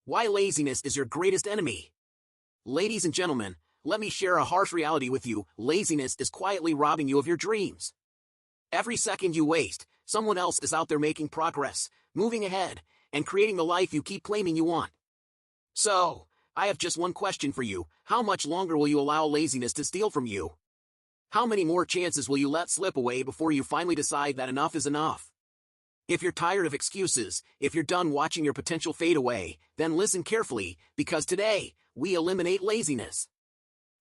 Why laziness is your greatest enemy. Ladies and gentlemen, let me share a harsh reality with you. Laziness is quietly robbing you of your dreams. Every second you waste, someone else is out there making progress, moving ahead, and creating the life you keep claiming you want. So, I have just one question for you. How much longer will you allow laziness to steal from you? How many more chances will you let slip away before you finally decide that enough is enough? If you're tired of excuses, if you're done watching your potential fade away, then listen carefully, because today, we eliminate laziness.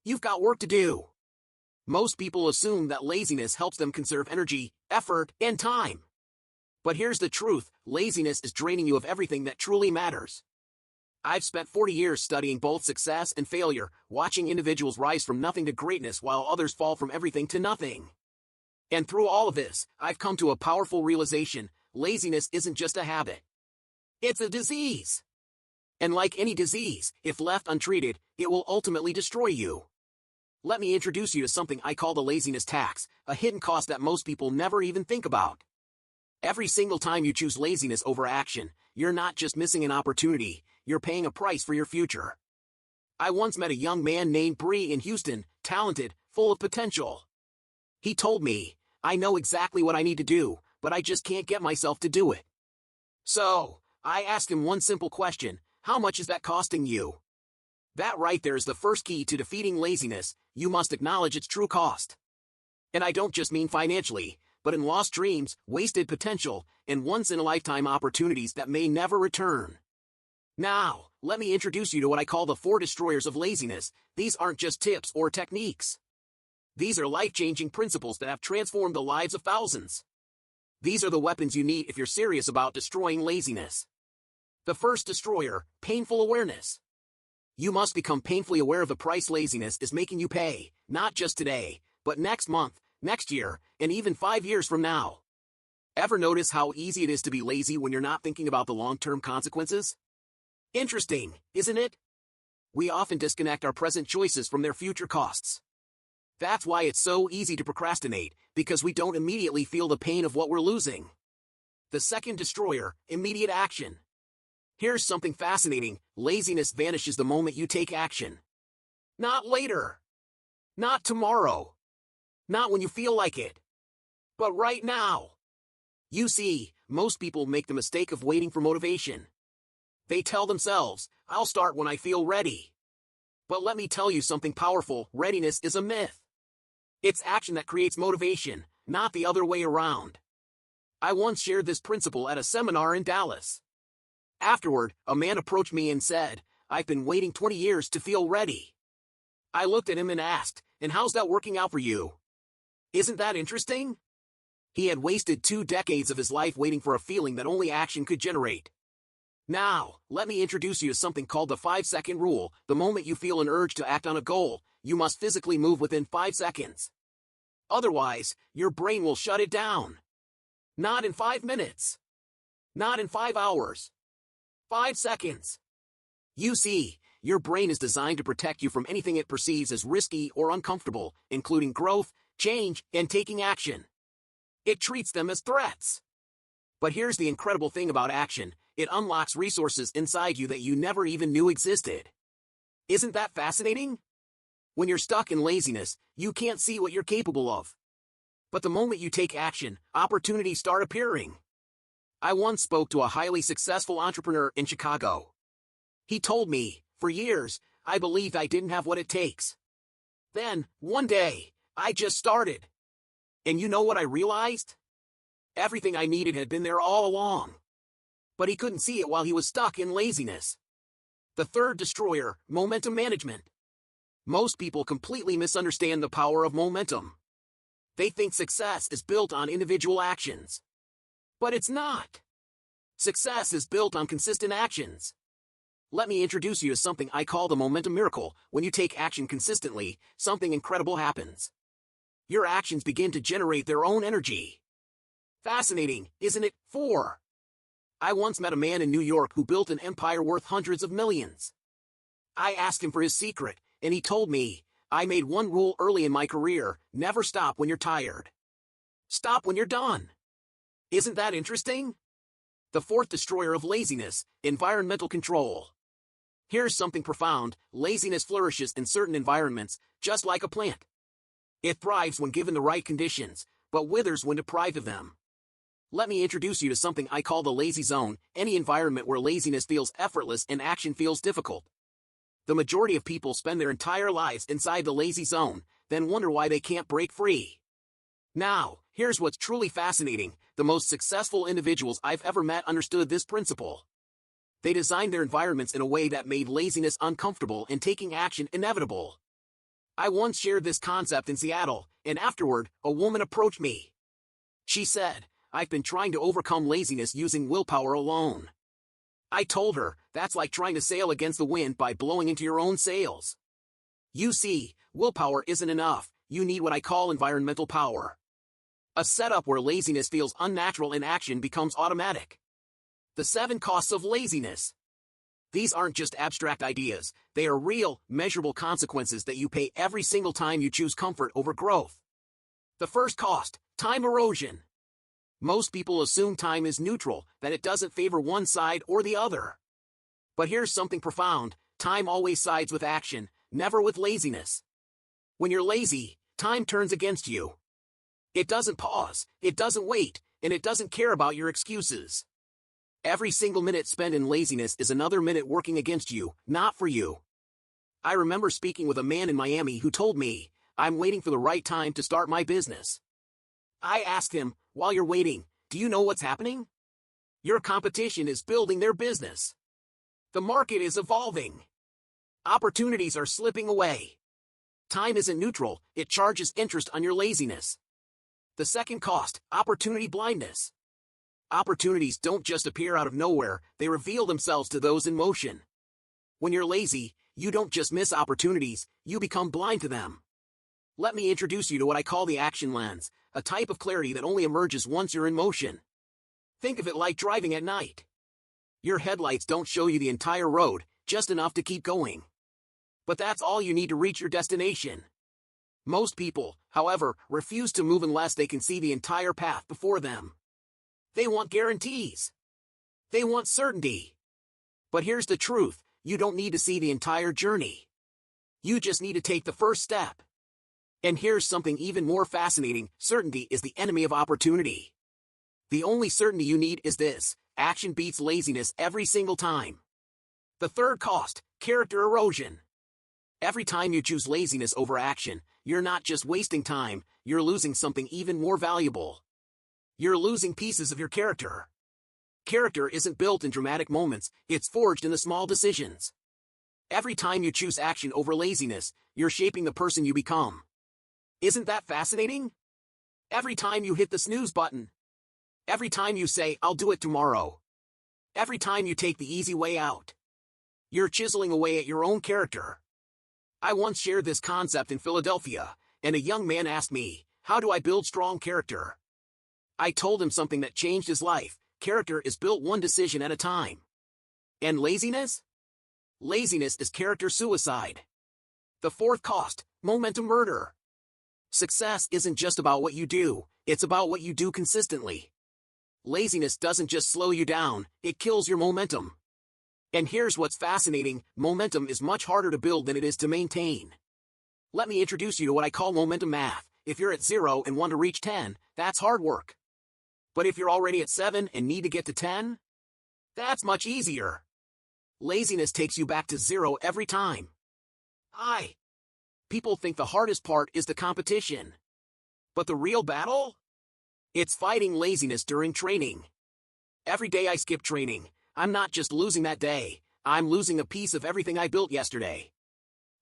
You've got work to do. Most people assume that laziness helps them conserve energy, effort, and time. But here's the truth, laziness is draining you of everything that truly matters. I've spent 40 years studying both success and failure, watching individuals rise from nothing to greatness while others fall from everything to nothing. And through all of this, I've come to a powerful realization: laziness isn't just a habit. It's a disease. And like any disease, if left untreated, it will ultimately destroy you. Let me introduce you to something I call the laziness tax, a hidden cost that most people never even think about. Every single time you choose laziness over action, you're not just missing an opportunity, you're paying a price for your future. I once met a young man named Bree in Houston, talented, full of potential. He told me, "I know exactly what I need to do, but I just can't get myself to do it." So, I asked him one simple question: how much is that costing you? That right there is the first key to defeating laziness. You must acknowledge its true cost. And I don't just mean financially, but in lost dreams, wasted potential, and once-in-a-lifetime opportunities that may never return. Now, let me introduce you to what I call the 4 destroyers of laziness. These aren't just tips or techniques. These are life-changing principles that have transformed the lives of thousands. These are the weapons you need if you're serious about destroying laziness. The first destroyer, painful awareness. You must become painfully aware of the price laziness is making you pay, not just today, but next month, next year, and even 5 years from now. Ever notice how easy it is to be lazy when you're not thinking about the long-term consequences? Interesting, isn't it? We often disconnect our present choices from their future costs. That's why it's so easy to procrastinate, because we don't immediately feel the pain of what we're losing. The second destroyer, immediate action. Here's something fascinating: laziness vanishes the moment you take action. Not later. Not tomorrow. Not when you feel like it. But right now. You see, most people make the mistake of waiting for motivation. They tell themselves, "I'll start when I feel ready." But let me tell you something powerful: readiness is a myth. It's action that creates motivation, not the other way around. I once shared this principle at a seminar in Dallas. Afterward, a man approached me and said, "I've been waiting 20 years to feel ready." I looked at him and asked, "And how's that working out for you? Isn't that interesting?" He had wasted 2 decades of his life waiting for a feeling that only action could generate. Now, let me introduce you to something called the 5-second rule. The moment you feel an urge to act on a goal, you must physically move within 5 seconds. Otherwise, your brain will shut it down. Not in 5 minutes. Not in 5 hours. 5 seconds. You see, your brain is designed to protect you from anything it perceives as risky or uncomfortable, including growth, change, and taking action. It treats them as threats. But here's the incredible thing about action: it unlocks resources inside you that you never even knew existed. Isn't that fascinating? When you're stuck in laziness, you can't see what you're capable of. But the moment you take action, opportunities start appearing. I once spoke to a highly successful entrepreneur in Chicago. He told me, "For years, I believed I didn't have what it takes. Then, one day, I just started. And you know what I realized? Everything I needed had been there all along." But he couldn't see it while he was stuck in laziness. The third destroyer, momentum management. Most people completely misunderstand the power of momentum. They think success is built on individual actions. But it's not. Success is built on consistent actions. Let me introduce you to something I call the momentum miracle. When you take action consistently, something incredible happens. Your actions begin to generate their own energy. Fascinating, isn't it? 4. I once met a man in New York who built an empire worth hundreds of millions. I asked him for his secret, and he told me, "I made one rule early in my career: never stop when you're tired. Stop when you're done." Isn't that interesting? The fourth destroyer of laziness, environmental control. Here's something profound: laziness flourishes in certain environments, just like a plant. It thrives when given the right conditions, but withers when deprived of them. Let me introduce you to something I call the lazy zone, any environment where laziness feels effortless and action feels difficult. The majority of people spend their entire lives inside the lazy zone, then wonder why they can't break free. Now, here's what's truly fascinating: the most successful individuals I've ever met understood this principle. They designed their environments in a way that made laziness uncomfortable and taking action inevitable. I once shared this concept in Seattle, and afterward, a woman approached me. She said, "I've been trying to overcome laziness using willpower alone." I told her, that's like trying to sail against the wind by blowing into your own sails. You see, willpower isn't enough. You need what I call environmental power. A setup where laziness feels unnatural and action becomes automatic. The 7 costs of laziness. These aren't just abstract ideas, they are real, measurable consequences that you pay every single time you choose comfort over growth. The first cost: time erosion. Most people assume time is neutral, that it doesn't favor one side or the other. But here's something profound: time always sides with action, never with laziness. When you're lazy, time turns against you. It doesn't pause, it doesn't wait, and it doesn't care about your excuses. Every single minute spent in laziness is another minute working against you, not for you. I remember speaking with a man in Miami who told me, "I'm waiting for the right time to start my business." I asked him, "While you're waiting, do you know what's happening? Your competition is building their business. The market is evolving. Opportunities are slipping away. Time isn't neutral, it charges interest on your laziness." The second cost: opportunity blindness. Opportunities don't just appear out of nowhere, they reveal themselves to those in motion. When you're lazy, you don't just miss opportunities, you become blind to them. Let me introduce you to what I call the action lens, a type of clarity that only emerges once you're in motion. Think of it like driving at night. Your headlights don't show you the entire road, just enough to keep going. But that's all you need to reach your destination. Most people, however, refuse to move unless they can see the entire path before them. They want guarantees. They want certainty. But here's the truth: you don't need to see the entire journey. You just need to take the first step. And here's something even more fascinating: certainty is the enemy of opportunity. The only certainty you need is this: action beats laziness every single time. The third cost: character erosion. Every time you choose laziness over action, you're not just wasting time, you're losing something even more valuable. You're losing pieces of your character. Character isn't built in dramatic moments, it's forged in the small decisions. Every time you choose action over laziness, you're shaping the person you become. Isn't that fascinating? Every time you hit the snooze button. Every time you say, "I'll do it tomorrow." Every time you take the easy way out. You're chiseling away at your own character. I once shared this concept in Philadelphia, and a young man asked me, "How do I build strong character?" I told him something that changed his life: character is built one decision at a time. And laziness? Laziness is character suicide. The fourth cost: momentum murder. Success isn't just about what you do, it's about what you do consistently. Laziness doesn't just slow you down, it kills your momentum. And here's what's fascinating: momentum is much harder to build than it is to maintain. Let me introduce you to what I call momentum math. If you're at 0 and want to reach 10, that's hard work. But if you're already at 7 and need to get to 10, that's much easier. Laziness takes you back to 0 every time. People think the hardest part is the competition. But the real battle? It's fighting laziness during training. Every day I skip training, I'm not just losing that day, I'm losing a piece of everything I built yesterday.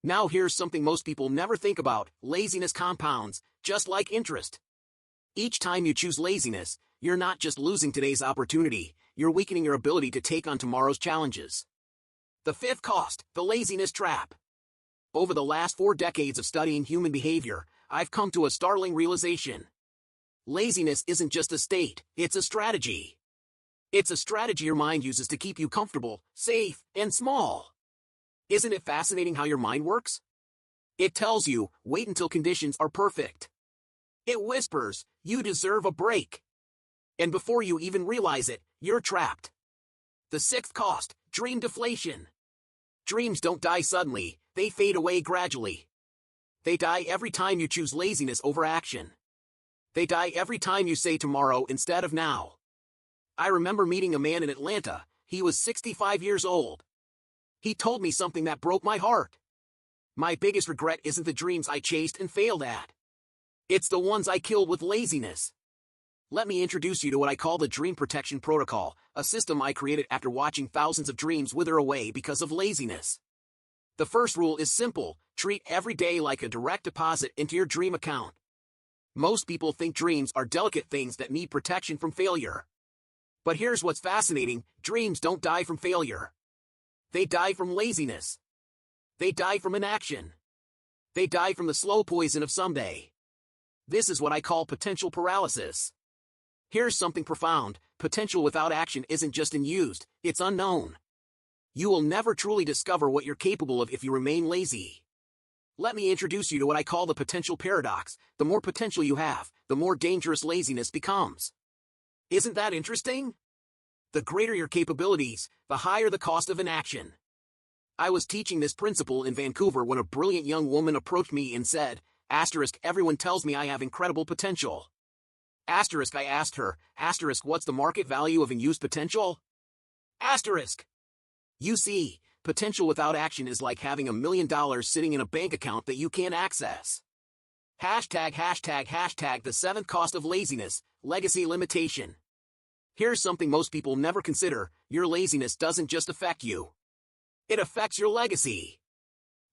Now here's something most people never think about: laziness compounds, just like interest. Each time you choose laziness, you're not just losing today's opportunity, you're weakening your ability to take on tomorrow's challenges. The fifth cost: the laziness trap. Over the last 4 decades of studying human behavior, I've come to a startling realization. Laziness isn't just a state, it's a strategy. It's a strategy your mind uses to keep you comfortable, safe, and small. Isn't it fascinating how your mind works? It tells you, wait until conditions are perfect. It whispers, you deserve a break. And before you even realize it, you're trapped. The sixth cost: dream deflation. Dreams don't die suddenly, they fade away gradually. They die every time you choose laziness over action. They die every time you say tomorrow instead of now. I remember meeting a man in Atlanta. He was 65 years old. He told me something that broke my heart. My biggest regret isn't the dreams I chased and failed at. It's the ones I killed with laziness. Let me introduce you to what I call the Dream Protection Protocol, a system I created after watching thousands of dreams wither away because of laziness. The first rule is simple: treat every day like a direct deposit into your dream account. Most people think dreams are delicate things that need protection from failure. But here's what's fascinating: dreams don't die from failure. They die from laziness. They die from inaction. They die from the slow poison of someday. This is what I call potential paralysis. Here's something profound: potential without action isn't just unused, it's unknown. You will never truly discover what you're capable of if you remain lazy. Let me introduce you to what I call the potential paradox. The more potential you have, the more dangerous laziness becomes. Isn't that interesting? The greater your capabilities, the higher the cost of inaction. I was teaching this principle in Vancouver when a brilliant young woman approached me and said, "Everyone tells me I have incredible potential." I asked her, "What's the market value of unused potential?" You see, potential without action is like having $1 million sitting in a bank account that you can't access. The seventh cost of laziness: legacy limitation. Here's something most people never consider: your laziness doesn't just affect you. It affects your legacy.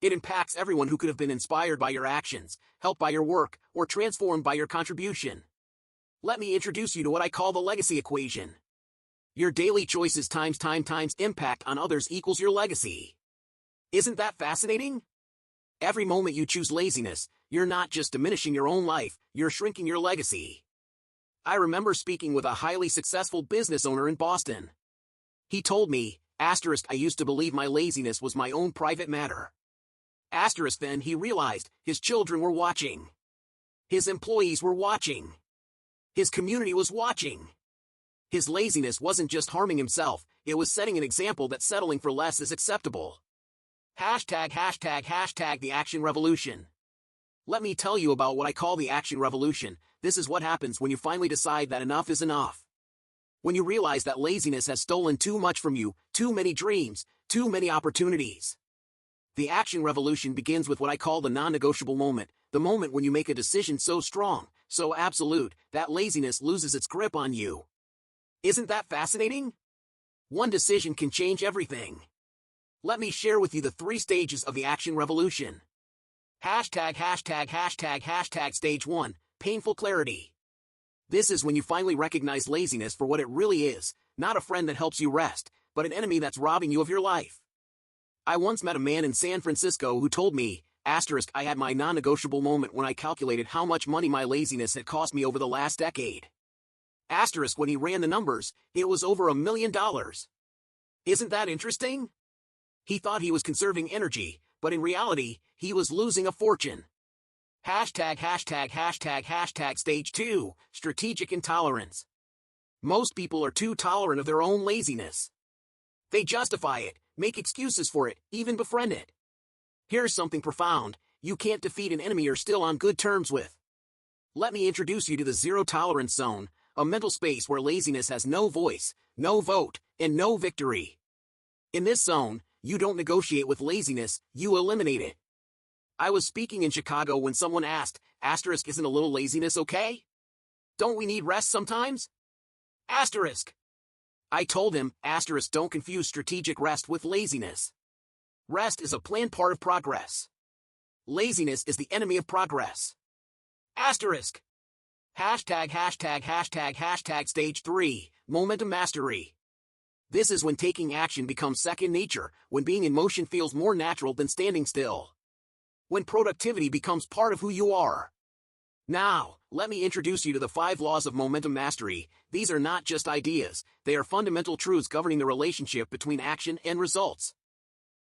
It impacts everyone who could have been inspired by your actions, helped by your work, or transformed by your contribution. Let me introduce you to what I call the legacy equation. Your daily choices times impact on others equals your legacy. Isn't that fascinating? Every moment you choose laziness, you're not just diminishing your own life, you're shrinking your legacy. I remember speaking with a highly successful business owner in Boston. He told me, "I used to believe my laziness was my own private matter." Then he realized his children were watching. His employees were watching. His community was watching. His laziness wasn't just harming himself, it was setting an example that settling for less is acceptable. The action revolution. Let me tell you about what I call the action revolution. This is what happens when you finally decide that enough is enough. When you realize that laziness has stolen too much from you, too many dreams, too many opportunities. The action revolution begins with what I call the non-negotiable moment, the moment when you make a decision so strong, so absolute, that laziness loses its grip on you. Isn't that fascinating? One decision can change everything. Let me share with you the 3 stages of the action revolution. Stage 1, painful clarity. This is when you finally recognize laziness for what it really is, not a friend that helps you rest, but an enemy that's robbing you of your life. I once met a man in San Francisco who told me, "I had my non-negotiable moment when I calculated how much money my laziness had cost me over the last decade." When he ran the numbers, it was over $1 million. Isn't that interesting? He thought he was conserving energy, but in reality, he was losing a fortune. Stage 2, strategic intolerance. Most people are too tolerant of their own laziness. They justify it, make excuses for it, even befriend it. Here's something profound: you can't defeat an enemy you're still on good terms with. Let me introduce you to the zero tolerance zone, a mental space where laziness has no voice, no vote, and no victory. In this zone, you don't negotiate with laziness, you eliminate it. I was speaking in Chicago when someone asked, "Isn't a little laziness okay? Don't we need rest sometimes?" I told him, "Don't confuse strategic rest with laziness. Rest is a planned part of progress. Laziness is the enemy of progress." Stage 3, momentum mastery. This is when taking action becomes second nature, when being in motion feels more natural than standing still. When productivity becomes part of who you are. Now, let me introduce you to the 5 laws of momentum mastery. These are not just ideas, they are fundamental truths governing the relationship between action and results.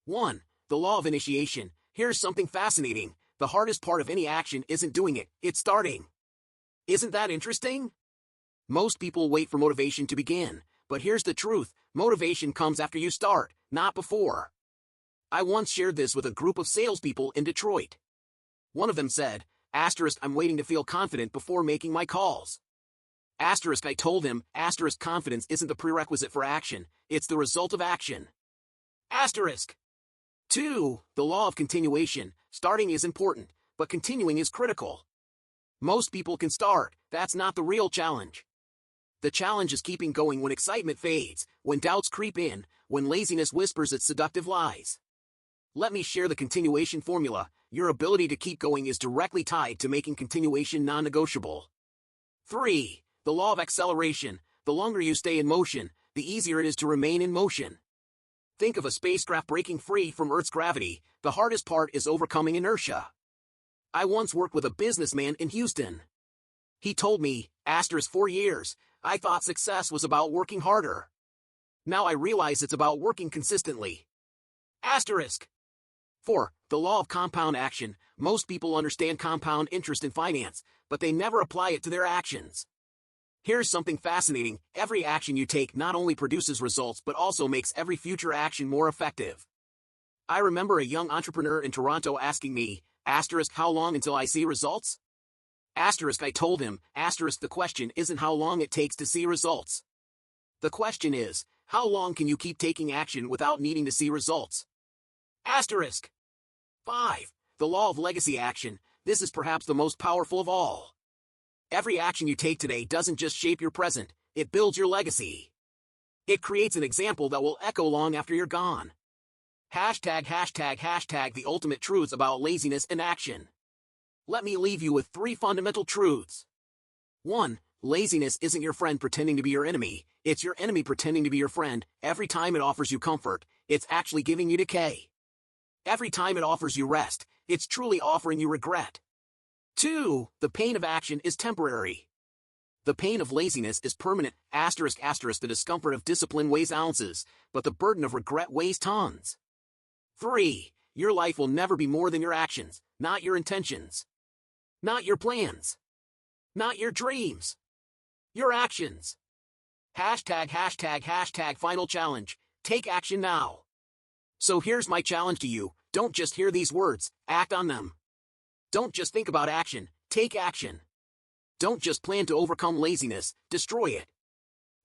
1. The law of initiation. Here's something fascinating: the hardest part of any action isn't doing it, it's starting. Isn't that interesting? Most people wait for motivation to begin, but here's the truth: motivation comes after you start, not before. I once shared this with a group of salespeople in Detroit. One of them said, I'm waiting to feel confident before making my calls. I told him, confidence isn't the prerequisite for action, it's the result of action. 2. The law of continuation. Starting is important, but continuing is critical. Most people can start, that's not the real challenge. The challenge is keeping going when excitement fades, when doubts creep in, when laziness whispers its seductive lies. Let me share the continuation formula. Your ability to keep going is directly tied to making continuation non-negotiable. 3. The law of acceleration. The longer you stay in motion, the easier it is to remain in motion. Think of a spacecraft breaking free from Earth's gravity. The hardest part is overcoming inertia. I once worked with a businessman in Houston. He told me, 4 years, I thought success was about working harder. Now I realize it's about working consistently. 4. The law of compound action. Most people understand compound interest in finance, but they never apply it to their actions. Here's something fascinating. Every action you take not only produces results but also makes every future action more effective. I remember a young entrepreneur in Toronto asking me, how long until I see results? I told him, the question isn't how long it takes to see results. The question is, how long can you keep taking action without needing to see results? 5. The law of legacy action. This is perhaps the most powerful of all. Every action you take today doesn't just shape your present, it builds your legacy. It creates an example that will echo long after you're gone. The ultimate truths about laziness and action. Let me leave you with 3 fundamental truths. 1. Laziness isn't your friend pretending to be your enemy, it's your enemy pretending to be your friend. Every time it offers you comfort, it's actually giving you decay. Every time it offers you rest, it's truly offering you regret. 2. The pain of action is temporary. The pain of laziness is permanent. The discomfort of discipline weighs ounces, but the burden of regret weighs tons. 3. Your life will never be more than your actions, not your intentions. Not your plans. Not your dreams. Your actions. Final challenge. Take action now. So here's my challenge to you. Don't just hear these words, act on them. Don't just think about action, take action. Don't just plan to overcome laziness, destroy it.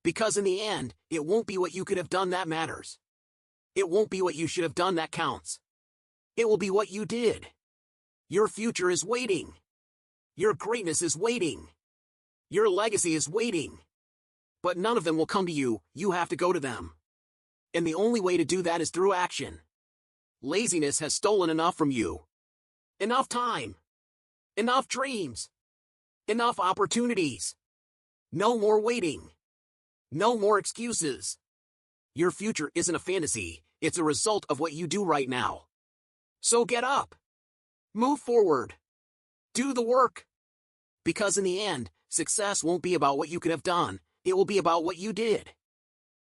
Because in the end, it won't be what you could have done that matters. It won't be what you should have done that counts. It will be what you did. Your future is waiting. Your greatness is waiting. Your legacy is waiting. But none of them will come to you, you have to go to them. And the only way to do that is through action. Laziness has stolen enough from you. Enough time. Enough dreams. Enough opportunities. No more waiting. No more excuses. Your future isn't a fantasy, it's a result of what you do right now. So get up. Move forward. Do the work. Because in the end, success won't be about what you could have done, it will be about what you did.